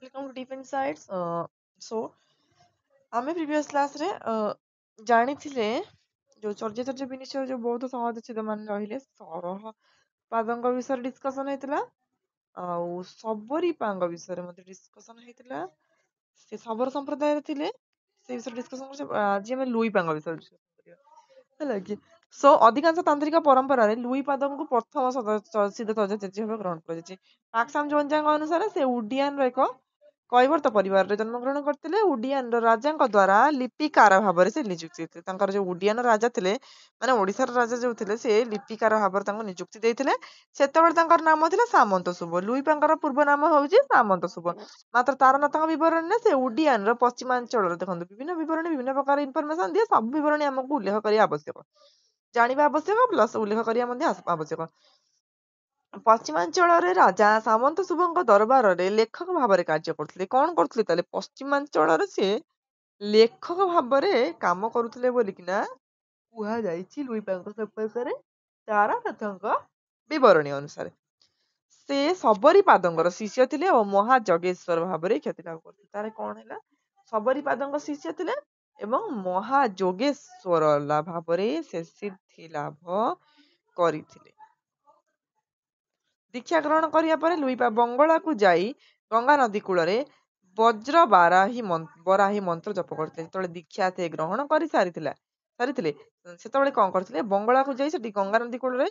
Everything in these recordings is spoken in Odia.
Welcome to Deep Insights. So ଆମେ ପ୍ରିଭିୟସ୍ କ୍ଲାସରେ ଜାଣିଥିଲେ ଯୋଉ ଚର୍ଯ୍ୟା ବିନିଶ୍ଚୟ ଯୋଉ ବୌଦ୍ଧ ସମାଜଚ୍ୟୁତ ମାନେ ରହିଲେ ସରହ ପାଦଙ୍କ ବିଷୟରେ ଡିସ୍କସନ ହେଇଥିଲା ଆଉ ଶବରୀପାଙ୍କ ବିଷୟରେ ମଧ୍ୟ ଡିସ୍କସନ ହେଇଥିଲା। ସେ ଶବର ସମ୍ପ୍ରଦାୟରେ ଥିଲେ ସେ ବିଷୟରେ ଡିସ୍କସନ କରୁଛେ। ଆଜି ଆମେ ଲୁଇପାଙ୍କ ବିଷୟରେ ଡିସ୍କସନ କରିବା ହେଲା କି। ସୋ ଅଧିକାଂଶ ତାନ୍ତ୍ରିକ ପରମ୍ପରାରେ ଲୁଇପାଦଙ୍କୁ ପ୍ରଥମ ସିଦ୍ଧ ତ୍ୱଜାଚାର୍ଯ୍ୟ ଭାବେ ଗ୍ରହଣ କରାଯାଇଛି। ପାକ୍ସାମ ଜୋଞ୍ଜାଙ୍କ ଅନୁସାରେ ସେ ଉଡିଆନର ଏକ କୈବର୍ତ୍ତ ପରିବାରରେ ଜନ୍ମଗ୍ରହଣ କରିଥିଲେ। ଉଡିଆନର ରାଜାଙ୍କ ଦ୍ୱାରା ଲିପିକାର ଭାବରେ ସେ ନିଯୁକ୍ତି ଦେଇଥିଲେ। ତାଙ୍କର ଯୋଉ ଉଡିଆନ ରାଜା ଥିଲେ ମାନେ ଓଡିଶାର ରାଜା ଯୋଉ ଥିଲେ ସେ ଲିପିକାର ଭାବରେ ତାଙ୍କୁ ନିଯୁକ୍ତି ଦେଇଥିଲେ। ସେତେବେଳେ ତାଙ୍କର ନାମ ଥିଲା ସାମନ୍ତ ସୁବ। ଲୁଇପାଙ୍କର ପୂର୍ବ ନାମ ହଉଛି ସାମନ୍ତ ସୁବ। ମାତ୍ର ତାରନାଥଙ୍କ ବିବରଣୀରେ ସେ ଉଡିଆନର ପଶ୍ଚିମାଞ୍ଚଳରେ ଦେଖନ୍ତୁ ବିଭିନ୍ନ ବିବରଣୀ ବିଭିନ୍ନ ପ୍ରକାର ଇନଫରମେସନ ଦିଏ। ସବୁ ବିବରଣୀ ଆମକୁ ଉଲ୍ଲେଖ କରିବା ଆବଶ୍ୟକ, ଜାଣିବା ଆବଶ୍ୟକ, ପ୍ଲସ ଉଲ୍ଲେଖ କରିବା ମଧ୍ୟ ଆବଶ୍ୟକ। ପଶ୍ଚିମାଞ୍ଚଳରେ ରାଜା ସାମନ୍ତ ସୁବଙ୍କ ଦରବାରରେ ଲେଖକ ଭାବରେ କାର୍ଯ୍ୟ କରୁଥିଲେ। କଣ କରୁଥିଲେ ତାହେଲେ ପଶ୍ଚିମାଞ୍ଚଳରେ ସେ ଲେଖକ ଭାବରେ କାମ କରୁଥିଲେ ବୋଲିକିନା କୁହାଯାଇଛି ଲୁଇପାଙ୍କ ସମ୍ପର୍କରେ ତାରାନାଥଙ୍କ ବିବରଣୀ ଅନୁସାରେ। ସେ ଶବରୀପାଦଙ୍କର ଶିଷ୍ୟ ଥିଲେ ଓ ମହାଯଜ୍ଞେଶ୍ୱର ଭାବରେ ଖ୍ୟାତି ଲାଭ କରିଥିଲେ। ତାର କଣ ହେଲା ଶବରୀପାଦଙ୍କ ଶିଷ୍ୟ ଥିଲେ ଏବଂ ମହାଯୋଗେଶ୍ୱର ଭାବରେ ସେ ସିଦ୍ଧି ଲାଭ କରିଥିଲେ। ଦୀକ୍ଷା ଗ୍ରହଣ କରିବା ପରେ ଲୁଇପା ବଙ୍ଗଳାକୁ ଯାଇ ଗଙ୍ଗା ନଦୀ କୂଳରେ ବରାହୀ ମନ୍ତ୍ର ଜପ କରିଥିଲେ। ଯେତେବେଳେ ଦୀକ୍ଷା ସେ ଗ୍ରହଣ କରି ସାରିଥିଲେ ସେତେବେଳେ କଣ କରିଥିଲେ ବଙ୍ଗଳାକୁ ଯାଇ ସେଠି ଗଙ୍ଗା ନଦୀ କୂଳରେ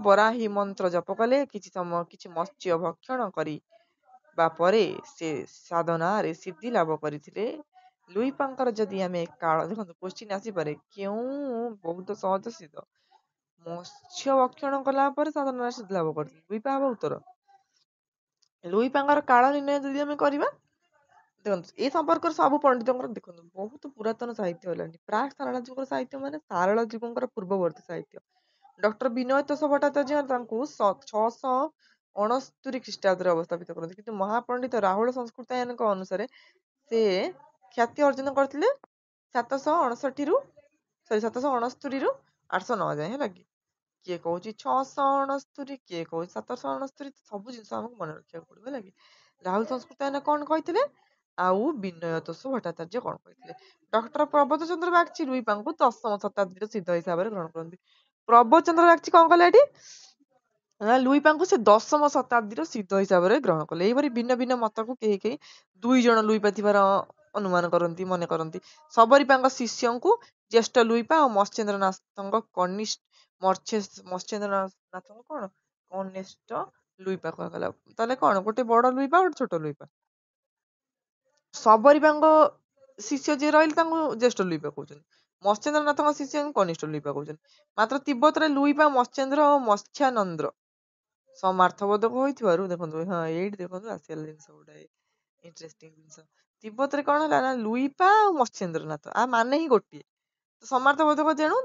ବରାହୀ ମନ୍ତ୍ର ଜପ କଲେ। କିଛି ସମୟ କିଛି ମତ୍ସ୍ୟ ଭକ୍ଷଣ କରିବା ପରେ ସେ ସାଧନାରେ ସିଦ୍ଧି ଲାଭ କରିଥିଲେ। ଲୁଇପାଙ୍କର ଯଦି ଆମେ କାଳ ଦେଖନ୍ତୁ କୋଶ୍ଚିନ୍ ଆସିପାରେ କେଉଁ ବହୁତ ସହଜ ସିଦ୍ଧ ମତ୍ସ୍ୟ ଭକ୍ଷଣ କଲା ପରେ ସାଧନାରେ ସିଦ୍ଧି ଲାଭ କରିଥିଲେ ଲୁଇପା ହବ ଉତ୍ତର। ଲୁଇପାଙ୍କର କାଳ ନିର୍ଣ୍ଣୟ ଯଦି ଆମେ କରିବା ଦେଖନ୍ତୁ ଏ ସମ୍ପର୍କରେ ସବୁ ପଣ୍ଡିତଙ୍କର ଦେଖନ୍ତୁ ବହୁତ ପୁରାତନ ସାହିତ୍ୟ ହେଲାଣି। ପ୍ରାକ୍ ସାରଳା ଯୁଗର ସାହିତ୍ୟ ମାନେ ସାରଳା ଯୁଗଙ୍କର ପୂର୍ବବର୍ତ୍ତୀ ସାହିତ୍ୟ। ଡକ୍ଟର ବିନୟ ତୋଷ ଭଟ୍ଟାଚାର୍ଯ୍ୟ ତାଙ୍କୁ 669 ଖ୍ରୀଷ୍ଟାବ୍ଦରେ ଅବସ୍ଥାପିତ କରନ୍ତି, କିନ୍ତୁ ମହାପଣ୍ଡିତ ରାହୁଳ ସଂସ୍କୃତାୟନଙ୍କ ଅନୁସାରେ ସେ ଖ୍ୟାତି ଅର୍ଜନ କରିଥିଲେ 769ରୁ 809 ଯାଏ ହେଲା କି। କିଏ କହୁଛି 669, କିଏ କହୁଛି 769, ସବୁ ଜିନିଷ ଆମକୁ ମନେ ରଖିବାକୁ ପଡିବ ହେଲା କି। ରାହୁଲ ସଂସ୍କୃତାୟନ କଣ କହିଥିଲେ ଆଉ ବିନୟ ତୋଷ ଭଟ୍ଟାଚାର୍ଯ୍ୟ କଣ କହିଥିଲେ। ଡକ୍ଟର ପ୍ରବୋଧ ଚନ୍ଦ୍ର ବାଗଚୀ ଲୁଇପାଙ୍କୁ 10ମ ଶତାବ୍ଦୀର ସିଦ୍ଧ ହିସାବରେ ଗ୍ରହଣ କରନ୍ତି। ପ୍ରବୋଧ ଚନ୍ଦ୍ର ବାଗଚୀ କଣ କଲେ ଏଠି ଲୁଇପାଙ୍କୁ ସେ 10ମ ଶତାବ୍ଦୀର ସିଦ୍ଧ ହିସାବରେ ଗ୍ରହଣ କଲେ। ଏହିପରି ଭିନ୍ନ ଭିନ୍ନ ମତକୁ କେହି କେହି 2 ଜଣ ଲୁଇପା ଥିବାର ଅନୁମାନ କରନ୍ତି ମନେ କରନ୍ତି। ଶବରୀପାଙ୍କ ଶିଷ୍ୟଙ୍କୁ ଜ୍ୟେଷ୍ଠ ଲୁଇପା ଆଉ ମତ୍ସ୍ୟେନ୍ଦ୍ରନାଥଙ୍କ ମତ୍ସ୍ୟେନ୍ଦ୍ରନାଥଙ୍କ କଣ କନିଷ୍ଠ ଲୁଇପା କୁହାଗଲା। ତାହେଲେ କଣ ଗୋଟେ ବଡ ଲୁଇପା ଗୋଟେ ଛୋଟ ଲୁଇପା। ଶବରୀପାଙ୍କ ଶିଷ୍ୟ ଯିଏ ରହିଲେ ତାଙ୍କୁ ଜ୍ୟେଷ୍ଠ ଲୁଇପା କହୁଛନ୍ତି, ମତ୍ସ୍ୟେନ୍ଦ୍ରନାଥଙ୍କ ଶିଷ୍ୟଙ୍କୁ କନିଷ୍ଠ ଲୁଇପା କହୁଛନ୍ତି। ମାତ୍ର ତିବ୍ବତରେ ଲୁଇପା ମତ୍ସ୍ୟେନ୍ଦ୍ର ଓ ମତ୍ସ୍ୟାନନ୍ଦ୍ର ସମାର୍ଥବୋଧକ ହୋଇଥିବାରୁ ଦେଖନ୍ତୁ ହଁ ଏଇଠି ଦେଖନ୍ତୁ ଆସିଗଲା ଜିନିଷ ଗୋଟେ ଇଣ୍ଟରେଷ୍ଟିଂ ଜିନିଷ। ତିବ୍ବତରେ କଣ ହେଲା ନା ଲୁଇପା ଆଉ ମତ୍ସ୍ୟେନ୍ଦ୍ରନାଥ ମାନେ ହିଁ ଗୋଟିଏ ସମାର୍ଥବୋଧକ ତେଣୁ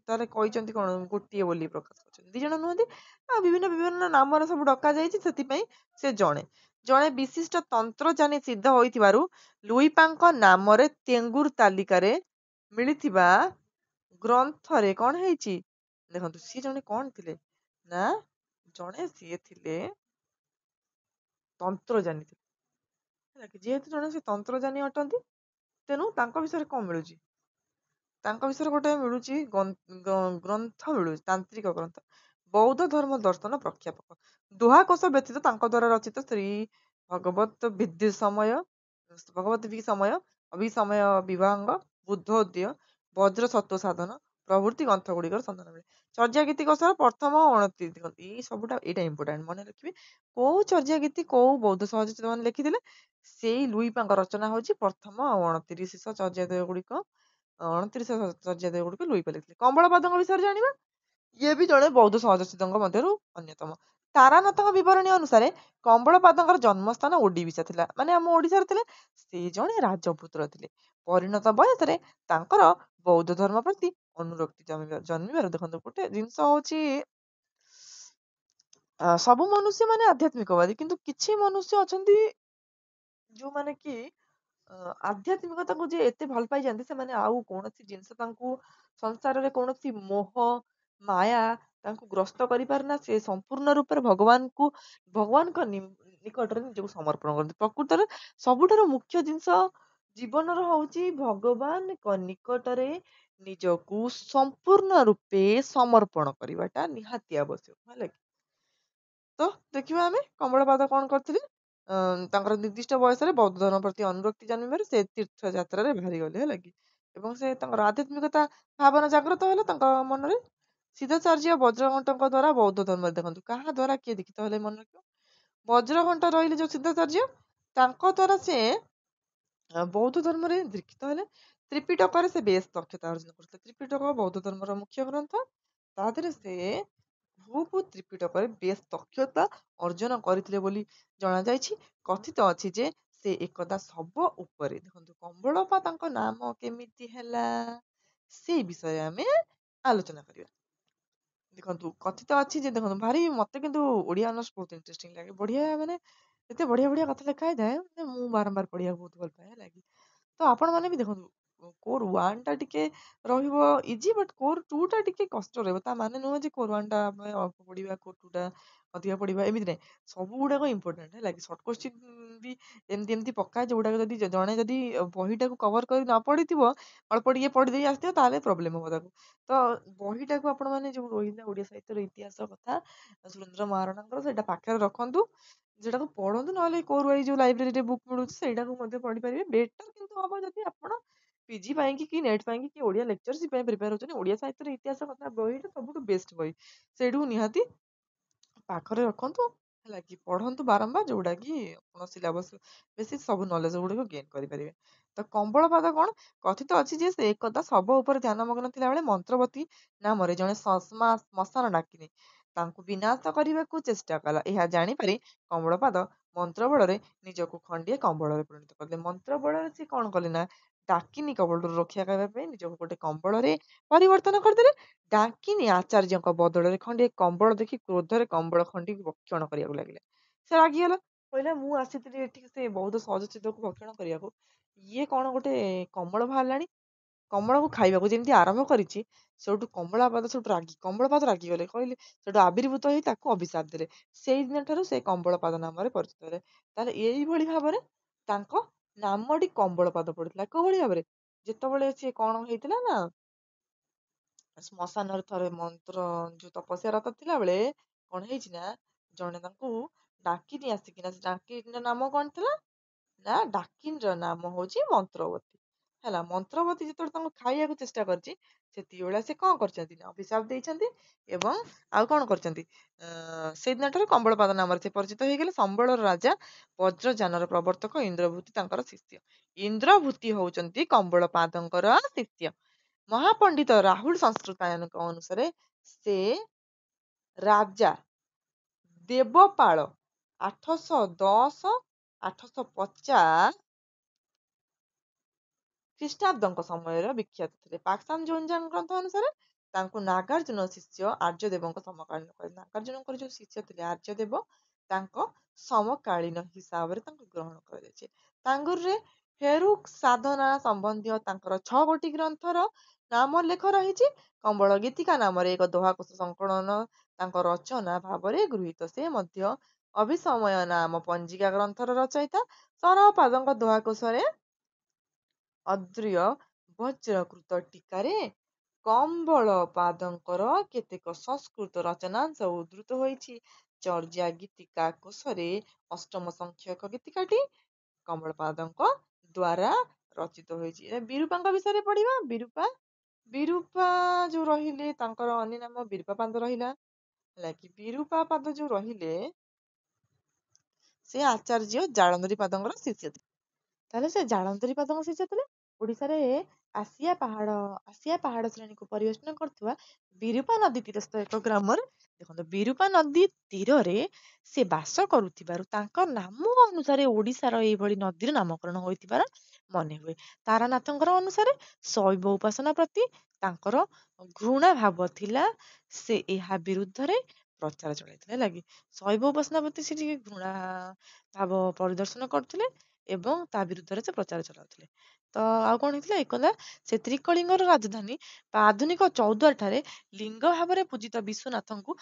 ତାହେଲେ କହିଛନ୍ତି କଣ ଗୋଟିଏ ବୋଲି ପ୍ରକାଶ କରିଛନ୍ତି, 2 ଜଣ ନୁହନ୍ତି ଆଉ ବିଭିନ୍ନ ବିଭିନ୍ନ ନାମରେ ସବୁ ଡକା ଯାଇଛି। ସେଥିପାଇଁ ସେ ଜଣେ ବିଶିଷ୍ଟ ତନ୍ତ୍ରଯାନୀ ସିଦ୍ଧ ହୋଇଥିବାରୁ ଲୁଇପାଙ୍କ ନାମରେ ତେଙ୍ଗୁର ତାଲିକାରେ ମିଳିଥିବା ଗ୍ରନ୍ଥରେ କଣ ହେଇଛି ଦେଖନ୍ତୁ ସିଏ ଜଣେ କଣ ଥିଲେ ନା ସିଏ ଥିଲେ ତନ୍ତ୍ରଯାନୀ ଥିଲେ ହେଲା କି। ଯେହେତୁ ଜଣେ ସେ ତନ୍ତ୍ରଯାନୀ ଅଟନ୍ତି ତେଣୁ ତାଙ୍କ ବିଷୟରେ କଣ ମିଳୁଛି ତାଙ୍କ ବିଷୟରେ ଗୋଟେ ମିଳୁଛି ଗ୍ରନ୍ଥ ମିଳୁଛି ତାନ୍ତ୍ରିକ ଗ୍ରନ୍ଥ ବୌଦ୍ଧ ଧର୍ମ ଦର୍ଶନ ପ୍ରଖ୍ୟାପକ। ଦୋହାକୋଷ ବ୍ୟତୀତ ତାଙ୍କ ଦ୍ୱାରା ରଚିତ ଶ୍ରୀ ଭଗବତ ସମୟ ଅଭିସମୟ ବିଭାଙ୍ଗ ବୁଦ୍ଧୋଦୟ ବଜ୍ର ସତ୍ୱ ସାଧନ ପ୍ରଭୃତି ଗ୍ରନ୍ଥ ଗୁଡିକର ସନ୍ଧାନ ମିଳେ। ଚର୍ଯ୍ୟାଗୀତି କୋଷର ପ୍ରଥମ 29 ଦେଖନ୍ତୁ ଏଇ ସବୁଟା ଏଇଟା ଇମ୍ପୋର୍ଟାଣ୍ଟ ମନେ ରଖିବେ। କୋଉ ଚର୍ଯ୍ୟାଗୀତି କୋଉ ବୌଦ୍ଧ ସହଯୋଗ ମାନେ ଲେଖିଥିଲେ ସେଇ ଲୁଇପାଙ୍କ ରଚନା ହଉଛି ପ୍ରଥମ 29 ଚର୍ଯ୍ୟାଦୟ ଗୁଡିକ 29 ଚର୍ଯ୍ୟାଦୟ ଗୁଡିକ ଲୁଇପା ଲେଖିଥିଲେ। କମ୍ବଳପାଦଙ୍କ ବିଷୟରେ ଜାଣିବା, ଇଏ ବି ଜଣେ ବୌଦ୍ଧ ସହଯୋଗୀଙ୍କ ମଧ୍ୟରୁ ଅନ୍ୟତମ। ତାରାନାଥଙ୍କ ବିବରଣୀ ଅନୁସାରେ କମ୍ବଳପାଦଙ୍କର ଜନ୍ମସ୍ଥାନ ଓଡିଶା ଥିଲା, ମାନେ ଆମ ଓଡିଶାରେ ଥିଲେ। ସେ ଜଣେ ରାଜପୁତ୍ର ଥିଲେ। ପରିଣତ ବୟସରେ ତାଙ୍କର ବୌଦ୍ଧ ଧର୍ମ ପ୍ରତି ଅନୁରକ୍ତି ଜନ୍ମିବାର ଦେଖନ୍ତୁ ଗୋଟେ ଜିନିଷ ହଉଛି ସବୁ ମନୁଷ୍ୟ ମାନେ ଆଧ୍ୟାତ୍ମିକବାଦୀ, କିନ୍ତୁ କିଛି ମନୁଷ୍ୟ ଅଛନ୍ତି ଯୋଉମାନେ କି ଆଧ୍ୟାତ୍ମିକତାକୁ ଯିଏ ଏତେ ଭଲ ପାଇଯାନ୍ତି ସେମାନେ ଆଉ କୌଣସି ଜିନିଷ ତାଙ୍କୁ ସଂସାରରେ କୌଣସି ମୋହ ମାୟା ତାଙ୍କୁ ଗ୍ରସ୍ତ କରିପାରେନା। ସେ ସମ୍ପୂର୍ଣ୍ଣ ରୂପରେ ଭଗବାନଙ୍କ ନିକଟରେ ନିଜକୁ ସମର୍ପଣ କରନ୍ତି। ପ୍ରକୃତରେ ସବୁଠାରୁ ମୁଖ୍ୟ ଜିନିଷ ଜୀବନର ହଉଛି ଭଗବାନଙ୍କ ନିକଟରେ ନିଜକୁ ସମ୍ପୂର୍ଣ୍ଣ ରୂପେ ସମର୍ପଣ କରିବାଟା ନିହାତି ଆବଶ୍ୟକ, ହେଲା କି? ତ ଦେଖିବା ଆମେ କମଳପାଦ କଣ କରିଥିଲେ, ତାଙ୍କର ନିର୍ଦ୍ଦିଷ୍ଟ ବୟସରେ ବୌଦ୍ଧ ଧର୍ମ ପ୍ରତି ଅନୁରକ୍ତି ଜନ୍ମିବାରୁ ସେ ତୀର୍ଥ ଯାତ୍ରାରେ ବାହାରିଗଲେ, ହେଲା କି? ଏବଂ ସେ ତାଙ୍କର ଆଧ୍ୟାତ୍ମିକତା ଭାବନା ଜାଗ୍ରତ ହେଲା ତାଙ୍କ ମନରେ। ସିଦ୍ଧାଚାର୍ଯ୍ୟ ବଜ୍ରଘଣ୍ଟଙ୍କ ଦ୍ଵାରା ବୌଦ୍ଧ ଧର୍ମରେ, ଦେଖନ୍ତୁ କାହା ଦ୍ଵାରା କିଏ ଦୀକ୍ଷିତ ହେଲେ ମନେ ରଖିବ, ବଜ୍ରଘଣ୍ଟ ରହିଲେ ଯୋଉ ସିଦ୍ଧାଚାର୍ଯ୍ୟ, ତାଙ୍କ ଦ୍ଵାରା ସେ ବୌଦ୍ଧ ଧର୍ମରେ ଦୀକ୍ଷିତ ହେଲେ। ତ୍ରିପିଟକରେ ସେ ବେଶ ଦକ୍ଷତା ଅର୍ଜନ କରିଥିଲେ। ତ୍ରିପିଟକ ବୌଦ୍ଧ ଧର୍ମର ମୁଖ୍ୟ ଗ୍ରନ୍ଥ, ତା ଦେହରେ ସେ ଭୂ ତ୍ରିପିଟକରେ ବେଶ ଦକ୍ଷତା ଅର୍ଜନ କରିଥିଲେ ବୋଲି ଜଣାଯାଇଛି। କଥିତ ଅଛି ଯେ ସେ ଏକଦା ଶବ ଉପରେ, ଦେଖନ୍ତୁ କମ୍ବଳପା ତାଙ୍କ ନାମ କେମିତି ହେଲା ସେଇ ବିଷୟରେ ଆମେ ଆଲୋଚନା କରିବା। ଦେଖନ୍ତୁ କଥିତ ଅଛି ଯେ, ଦେଖନ୍ତୁ ଭାରି ମତେ କିନ୍ତୁ ଓଡିଆ ଅନର୍ସ ବହୁତ ଇଣ୍ଟରେଷ୍ଟିଂ ଲାଗେ, ବଢିଆ ମାନେ ଏତେ ବଢିଆ ବଢିଆ କଥା ଲେଖା ହେଇଥାଏ, ମାନେ ମୁଁ ବାରମ୍ବାର ପଢିବାକୁ ବହୁତ ଭଲ ପାଏ, ହେଲା କି? ତ ଆପଣ ମାନେ ବି ଦେଖନ୍ତୁ, କୋର 1 ଟା ଟିକେ ରହିବ ଇଜି, ବଟ୍ କୋର 2 ଟା ଟିକେ କଷ୍ଟ ରହିବ। ତା ମାନେ ନୁହଁ ଯେ କୋର 1 ଟା ଆମେ ଅଳ୍ପ ପଢିବା, କୋର 2 ଟା ଅଧିକା ପଢିବା, ଏମିତି ନାହିଁ। ସବୁ ଗୁଡାକ ଇମ୍ପୋର୍ଟାଣ୍ଟ, ହେଲା କି? ସର୍ଟ କୋଶ୍ଚିନ୍ ବି ଏମିତି ଏମିତି ପକାଏ ଯୋଉଗୁଡାକ ଯଦି ଜଣେ ଯଦି ବହିଟାକୁ କଭର କରି ନ ପଢିଥିବ, ଅଳ୍ପ ଟିକେ ପଢିଦେଇ ଆସିଥିବ, ତାହେଲେ ପ୍ରୋବ୍ଲେମ ହବ ତାକୁ। ତ ବହିଟାକୁ ଆପଣ ମାନେ ଯୋଉ ରହିଲା ଓଡିଆ ସାହିତ୍ୟର ଇତିହାସ କଥା ସୁରେନ୍ଦ୍ର ମହାରଣାଙ୍କର, ସେଇଟା ପାଖରେ ରଖନ୍ତୁ, ସେଟାକୁ ପଢନ୍ତୁ। ନହେଲେ କୋର ୱାଇଜ ଯୋଉ ଲାଇବ୍ରେରୀରେ ବୁକ୍ ମିଳୁଛି ସେଇଟାକୁ ମଧ୍ୟ ପଢିପାରିବେ। ବେଟର କିନ୍ତୁ ହବ ଯଦି ଆପଣ ପିଜି ପାଇଁକି କି ନେଟ୍ ପାଇଁକି କି ଓଡିଆ ଲେକ୍ଚରସିପ ପାଇଁ ପ୍ରିପେୟାର ହଉଛନ୍ତି, ଓଡିଆ ସାହିତ୍ୟର ଇତିହାସ କଥା ବହିଟା ସବୁଠୁ ବେଷ୍ଟ ବହି। ସେଇଠୁ ନିହାତି ପାଖରେ ରଖନ୍ତୁ, ହେଲା କି? ପଢନ୍ତୁ ବାରମ୍ବାର, ଯୋଉଟା କି ଆପଣ ସିଲାବସ ବେଶୀ ସବୁ ନଲେଜ ଗୁଡିକ ଗେନ୍ କରିପାରିବେ। ତ କମ୍ବଳପାଦ କଣ, କଥିତ ଅଛି ଯେ ସେ ଏକଦା ଶବ ଉପରେ ଧ୍ୟାନମଗ୍ନ ଥିଲାବେଳେ ମନ୍ତ୍ରବତୀ ନାମରେ ଜଣେ ଶ୍ମଶାନ ଡାକିନି ତାଙ୍କୁ ବିନାଶ କରିବାକୁ ଚେଷ୍ଟା କଲା। ଏହା ଜାଣିପାରି କମଳପାଦ ମନ୍ତ୍ର ବଳରେ ନିଜକୁ ଖଣ୍ଡିଏ କମ୍ବଳରେ ପରିଣତ କରିଲେ। ମନ୍ତ୍ର ବଳରେ ସେ କଣ କଲେ ନା, ଡାକିନି କବଳରୁ ରକ୍ଷା କରିବା ପାଇଁ ନିଜକୁ ଗୋଟେ କମ୍ବଳରେ ପରିବର୍ତ୍ତନ କରିଦେଲେ। ଡାକିନି ଆଚାର୍ଯ୍ୟଙ୍କ ବଦଳରେ ଖଣ୍ଡିଏ କମ୍ବଳ ଦେଖି କ୍ରୋଧରେ କମ୍ବଳ ଖଣ୍ଡିକୁ ଭକ୍ଷଣ କରିବାକୁ ଲାଗିଲା। ସେ ରାଗିଗଲା, କହିଲା ମୁଁ ଆସିଥିଲି ଏଠିକି ସେ ବୌଦ୍ଧ ସହଜଚିତ୍ତକୁ ଭକ୍ଷଣ କରିବାକୁ, ଇଏ କଣ ଗୋଟେ କମଳ ବାହାରିଲାଣି, କମଳକୁ ଖାଇବାକୁ ଯେମିତି ଆରମ୍ଭ କରିଛି, ସେଠୁ କମଳପାଦ ରାଗିଗଲେ, କହିଲେ, ସେଠୁ ଆବିର୍ଭୂତ ହେଇ ତାକୁ ଅଭିଶାପ ଦେଲେ। ସେଇ ଦିନ ଠାରୁ ସେ କମ୍ବଳପାଦ ନାମରେ ପରିଚିତ ହେଲେ। ତାହେଲେ ଏଇଭଳି ଭାବରେ ତାଙ୍କ ନାମଟି କମ୍ବଳପାଦ ପଡିଥିଲା। କୋଉଭଳି ଭାବରେ, ଯେତେବେଳେ ସିଏ କଣ ହେଇଥିଲା ନା, ଶ୍ମଶାନରେ ଥରେ ମନ୍ତ୍ର ଯୋଉ ତପସ୍ୟାରତ ଥିଲା ବେଳେ କଣ ହେଇଛି ନା, ଜଣେ ତାଙ୍କୁ ଡାକିନି ଆସିକିନା, ସେ ଡାକିନିର ନାମ କଣ ଥିଲା ନା, ଡାକିନୀର ନାମ ହଉଛି ମନ୍ତ୍ରବତୀ, ହେଲା। ମନ୍ତ୍ରବତୀ ଯେତେବେଳେ ତାଙ୍କୁ ଖାଇବାକୁ ଚେଷ୍ଟା କରିଛି, ସେତିକିବେଳେ ସେ କଣ କରିଛନ୍ତି ନା, ଅଭିଶାପ ଦେଇଛନ୍ତି। ଏବଂ ଆଉ କଣ କରିଛନ୍ତି, ସେଇଦିନ ଠାରୁ କମ୍ବଳପାଦ ନାମରେ ସେ ପରିଚିତ ହେଇଗଲେ। ସମ୍ବଳର ରାଜା ବଜ୍ରଯାନର ପ୍ରବର୍ତ୍ତକ ଇନ୍ଦ୍ରଭୂତି ତାଙ୍କର ଶିଷ୍ୟ। ଇନ୍ଦ୍ରଭୂତି ହଉଛନ୍ତି କମ୍ବଳପାଦଙ୍କର ଶିଷ୍ୟ। ମହାପଣ୍ଡିତ ରାହୁଳ ସଂସ୍କୃତାୟନଙ୍କ ଅନୁସାରେ ସେ ରାଜା ଦେବପାଳ 810 850 ଖ୍ରୀଷ୍ଟାବ୍ଦଙ୍କ ସମୟର ବିଖ୍ୟାତ ଥିଲେ। ପାକ୍ସାନ ଜୋନଜାନ ଗ୍ରନ୍ଥ ଅନୁସାରେ ତାଙ୍କୁ ନାଗାର୍ଜୁନ ଶିଷ୍ୟ ଆର୍ଯ୍ୟଦେବଙ୍କ ସମକାଳୀନ କହିଲେ। ନାଗାର୍ଜୁନଙ୍କର ଯୋଉ ଶିଷ୍ୟ ଥିଲେ ଆର୍ଯ୍ୟଦେବ, ତାଙ୍କ ସମକାଳୀନ ହିସାବରେ ତାଙ୍କୁ ଗ୍ରହଣ କରାଯାଇଛି। ତାଙ୍ଗୁରରେ ଫେରୁକ ସାଧନା ସମ୍ବନ୍ଧୀୟ ତାଙ୍କର 6 ଗୋଟି ଗ୍ରନ୍ଥର ନାମ ଲେଖ ରହିଛି। କମ୍ବଳ ଗୀତିକା ନାମରେ ଏକ ଦୋହାକୋଷ ସଂକଳନ ତାଙ୍କ ରଚନା ଭାବରେ ଗୃହୀତ। ସେ ମଧ୍ୟ ଅଭିସମୟ ନାମ ପଞ୍ଜିକା ଗ୍ରନ୍ଥର ରଚୟିତା। ସରପାଦଙ୍କ ଦୋହାକୋଷରେ ଅଦ୍ରିୟ ବଜ୍ରକୃତ ଟୀକାରେ କମ୍ବଳପାଦଙ୍କର କେତେକ ସଂସ୍କୃତ ରଚନାଂଶ ଉଦ୍ଧୃତ ହୋଇଛି। ଚର୍ଯା ଗୀତିକା କୋଷରେ ଅଷ୍ଟମ ସଂଖ୍ୟକ ଗୀତିକାଟି କମଳପାଦଙ୍କ ଦ୍ଵାରା ରଚିତ ହୋଇଛି। ବିରୂପାଙ୍କ ବିଷୟରେ ପଢିବା। ବିରୂପା, ବିରୂପା ଯୋଉ ରହିଲେ, ତାଙ୍କର ଅନ୍ୟ ନାମ ବିରୂପା ପାଦ ରହିଲା, ହେଲା କି? ବିରୂପା ପାଦ ଯୋଉ ରହିଲେ, ସେ ଆଚାର୍ଯ୍ୟ ଜାଳନ୍ଦରୀ ପାଦଙ୍କର ଶିଷ୍ୟ ଥିଲେ। ତାହେଲେ ସେ ଜାଳନ୍ଦରୀ ପାଦଙ୍କ ଶିଷ୍ୟ ଥିଲେ। ଓଡିଶାରେ ଆସିଆ ପାହାଡ ଶ୍ରେଣୀକୁ ପରିବେଷଣ କରୁଥିବା ବିରୂପା ନଦୀ ତୀରସ୍ଥ ଏକ ଗ୍ରାମରେ, ଦେଖନ୍ତୁ ବିରୂପା ନଦୀ ତୀରରେ ସେ ବାସ କରୁଥିବାରୁ ତାଙ୍କ ନାମ ଅନୁସାରେ ଓଡିଶାର ଏଇଭଳି ନଦୀର ନାମକରଣ ହୋଇଥିବାର ମନେ ହୁଏ। ତାରାନାଥଙ୍କର ଅନୁସାରେ ଶୈବ ଉପାସନା ପ୍ରତି ତାଙ୍କର ଘୃଣା ଭାବ ଥିଲା। ସେ ଏହା ବିରୁଦ୍ଧରେ ପ୍ରଚାର ଚଳାଇଥିଲେ, ହେଲା କି? ଶୈବ ଉପାସନା ପ୍ରତି ସେ ଟିକେ ଘୃଣା ଭାବ ପରିଦର୍ଶନ କରୁଥିଲେ। ଏବଂ ତା ବିରୁଦ୍ଧରେ ସେ ପ୍ରଚାର ଚଲାଉଥିଲେ। ତ ଆଉ କଣ ହେଇଥିଲା, ଏକଦା ସେ ତ୍ରିକଳିଙ୍ଗର ରାଜଧାନୀ ବା ଆଧୁନିକ ଚୌଦ୍ୱାର ଠାରେ ଲିଙ୍ଗ ଭାବରେ ପୂଜିତ ବିଶ୍ୱନାଥଙ୍କୁ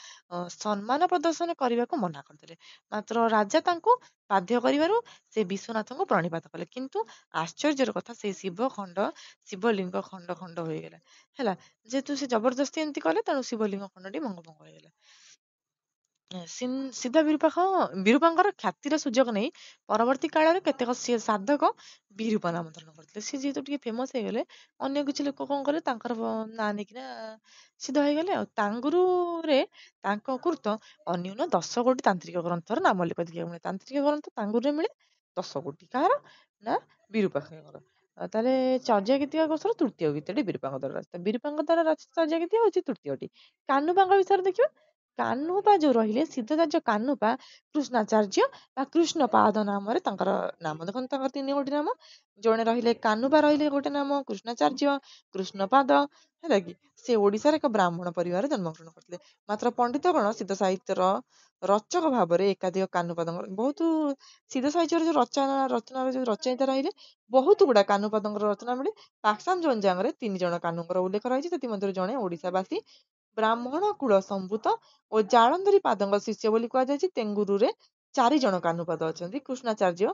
ସମ୍ମାନ ପ୍ରଦର୍ଶନ କରିବାକୁ ମନା କରିଦେଲେ। ମାତ୍ର ରାଜା ତାଙ୍କୁ ବାଧ୍ୟ କରିବାରୁ ସେ ବିଶ୍ୱନାଥଙ୍କୁ ପ୍ରଣିପାତ କଲେ। କିନ୍ତୁ ଆଶ୍ଚର୍ଯ୍ୟର କଥା, ସେଇ ଶିବଲିଙ୍ଗ ଖଣ୍ଡ ଖଣ୍ଡ ହୋଇଗଲା। ହେଲା, ଯେହେତୁ ସେ ଜବରଦସ୍ତି ଏମିତି କଲେ, ତେଣୁ ଶିବଲିଙ୍ଗ ଖଣ୍ଡଟି ଭଙ୍ଗ ଭଙ୍ଗ ହୋଇଗଲା। ସିଦ୍ଧ ବିରୂପାଙ୍କର ଖ୍ୟାତିର ସୁଯୋଗ ନେଇ ପରବର୍ତ୍ତୀ କାଳରେ କେତେକ ସାଧକ ବିରୂପା ନାମ ଧାରଣ କରିଥିଲେ। ସେ ଯେହେତୁ ଟିକେ ଫେମସ ହେଇଗଲେ, ଅନ୍ୟ କିଛି ଲୋକ କଣ କଲେ, ତାଙ୍କର ନାଁ ନେଇକିନା ସିଦ୍ଧ ହେଇଗଲେ। ଆଉ ତାଙ୍ଗୁରୁରେ ତାଙ୍କ କୃତ ଅନ୍ୟୁନ 10 ଗୋଟି ତାନ୍ତ୍ରିକ ଗ୍ରନ୍ଥର ନାମ ଲେଖା ଦେଖିବାକୁ ମିଳେ। ତାନ୍ତ୍ରିକ ଗ୍ରନ୍ଥ ତାଙ୍ଗୁରୁରେ ମିଳେ 10 ଗୋଟି। କାହାର ନା, ବିରୂପାକ୍ଷଙ୍କର। ତାହେଲେ ଚର୍ଯ୍ୟା ଗୀତିକା କୋଷର ତୃତୀୟ ଗୀତଟି ବିରୂପାଙ୍କ ଦ୍ୱାରା ରଚିତ। ବିରୂପାଙ୍କ ଦ୍ୱାରା ରଚିତ ଚର୍ଯ୍ୟା ଗୀତିକା ହଉଛି ତୃତୀୟଟି। କାହ୍ନୁପାଙ୍କ ବିଷୟରେ ଦେଖିବା। କାହ୍ନୁପା ଯୋଉ ରହିଲେ, ସିଦ୍ଧରାଜ କାହ୍ନୁପା କୃଷ୍ଣାଚାର୍ଯ୍ୟ ବା କୃଷ୍ଣପାଦ ନାମରେ ତାଙ୍କର ନାମ। ଦେଖନ୍ତୁ, ତାଙ୍କର 3 ଗୋଟି ନାମ। ଜଣେ ରହିଲେ କାହ୍ନୁପା, ରହିଲେ ଗୋଟେ ନାମ କୃଷ୍ଣାଚାର୍ଯ୍ୟ, କୃଷ୍ଣପାଦ। ହେଲା କି, ସେ ଓଡିଶାର ଏକ ବ୍ରାହ୍ମଣ ପରିବାରରେ ଜନ୍ମଗ୍ରହଣ କରିଥିଲେ। ମାତ୍ର ପଣ୍ଡିତଗଣ ସିଦ୍ଧ ସାହିତ୍ୟର ରଚକ ଭାବରେ ଏକାଧିକ କାହ୍ନୁପାଦଙ୍କର ବହୁତ ସିଦ୍ଧ ସାହିତ୍ୟର ଯୋଉ ରଚନାର ଯୋଉ ରଚୟିତା ରହିଲେ, ବହୁତ ଗୁଡା କାହ୍ନୁପାଦଙ୍କର ରଚନା ମିଳେ। ପାକ୍ସାମ ଜଞ୍ଜାଙ୍ଗରେ 3 ଜଣ କାହ୍ନୁଙ୍କର ଉଲ୍ଲେଖ ରହିଛି। ସେଥିମଧ୍ୟରୁ ଜଣେ ଓଡିଶାବାସୀ ବ୍ରାହ୍ମଣ କୁଳ ସମ୍ଭୂତ ଓ ଜାଳନ୍ଧରୀ ପାଦଙ୍କ ଶିଷ୍ୟ ବୋଲି କୁହାଯାଇଛି। ତେଙ୍ଗୁରୁରେ 4 ଜଣ କାହ୍ନୁପାଦ ଅଛନ୍ତି। କୃଷ୍ଣାଚାର୍ଯ୍ୟ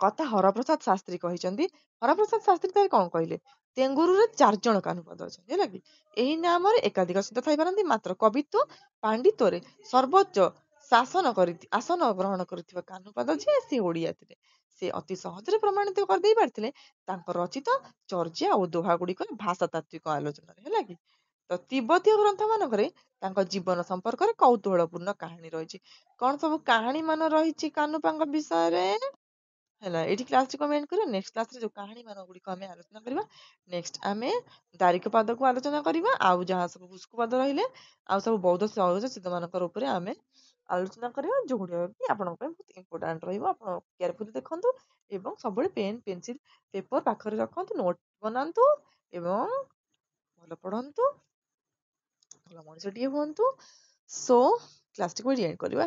କଥା ହରପ୍ରସାଦ ଶାସ୍ତ୍ରୀ କହିଛନ୍ତି। ହରପ୍ରସାଦ ଶାସ୍ତ୍ରୀ ତାହେଲେ କଣ କହିଲେ, ତେଙ୍ଗୁରୁରେ 4 ଜଣ କାହ୍ନୁପାଦ ଅଛନ୍ତି। ହେଲା କି, ଏହି ନାମରେ ଏକାଧିକ ସିଦ୍ଧ ଥାଇପାରନ୍ତି, ମାତ୍ର କବିତ୍ୱ ପାଣ୍ଡିତ୍ୟରେ ସର୍ବୋଚ୍ଚ ଆସନ ଗ୍ରହଣ କରିଥିବା କାହ୍ନୁପାଦ ଯିଏ, ସେ ଓଡିଆ ଥିଲେ। ସେ ଅତି ସହଜରେ ପ୍ରମାଣିତ କରିଦେଇ ପାରିଥିଲେ ତାଙ୍କ ରଚିତ ଚର୍ଯ୍ୟା ଓ ଦୋହା ଗୁଡିକର ଭାଷାତାତ୍ତ୍ୱିକ ଆଲୋଚନାରେ। ହେଲା କି, ତ ତିବ୍ବତୀୟ ଗ୍ରନ୍ଥ ମାନଙ୍କରେ ତାଙ୍କ ଜୀବନ ସମ୍ପର୍କରେ କୌତୂହଳପୂର୍ଣ୍ଣ କାହାଣୀ ରହିଛି। କଣ ସବୁ କାହାଣୀ ମାନ ରହିଛି କାହ୍ନୁପାଙ୍କ ବିଷୟରେ? ହେଲା, ଏଇଠି କ୍ଲାସଟିକୁ ଆମେ ଏଣ୍ଡ କରିବା। ନେକ୍ସଟ କ୍ଲାସରେ ଯୋଉ କାହାଣୀ ମାନ ଗୁଡିକ ଆମେ ଆଲୋଚନା କରିବା, ନେକ୍ସଟ ଆମେ ଦାରିକ ପାଦକୁ ଆଲୋଚନା କରିବା। ଆଉ ଯାହା ସବୁ ପୁଷ୍କୁପାଦ ରହିଲେ, ଆଉ ସବୁ ବୌଦ୍ଧ ସିଦ୍ଧ ମାନଙ୍କର ଉପରେ ଆମେ ଆଲୋଚନା କରିବା, ଯୋଉଗୁଡିକ କି ଆପଣଙ୍କ ପାଇଁ ବହୁତ ଇମ୍ପୋର୍ଟାଣ୍ଟ ରହିବ। ଆପଣ କେୟାରଫୁଲି ଦେଖନ୍ତୁ ଏବଂ ସବୁବେଳେ ପେନ୍, ପେନସିଲ, ପେପର ପାଖରେ ରଖନ୍ତୁ, ନୋଟ ବନାନ୍ତୁ ଏବଂ ଭଲ ପଢନ୍ତୁ, ଭଲ ମଣିଷଟିଏ ହୁଅନ୍ତୁ। ସୋ କ୍ଲାସଟିକୁ ଏଣ୍ଡ କରିବା।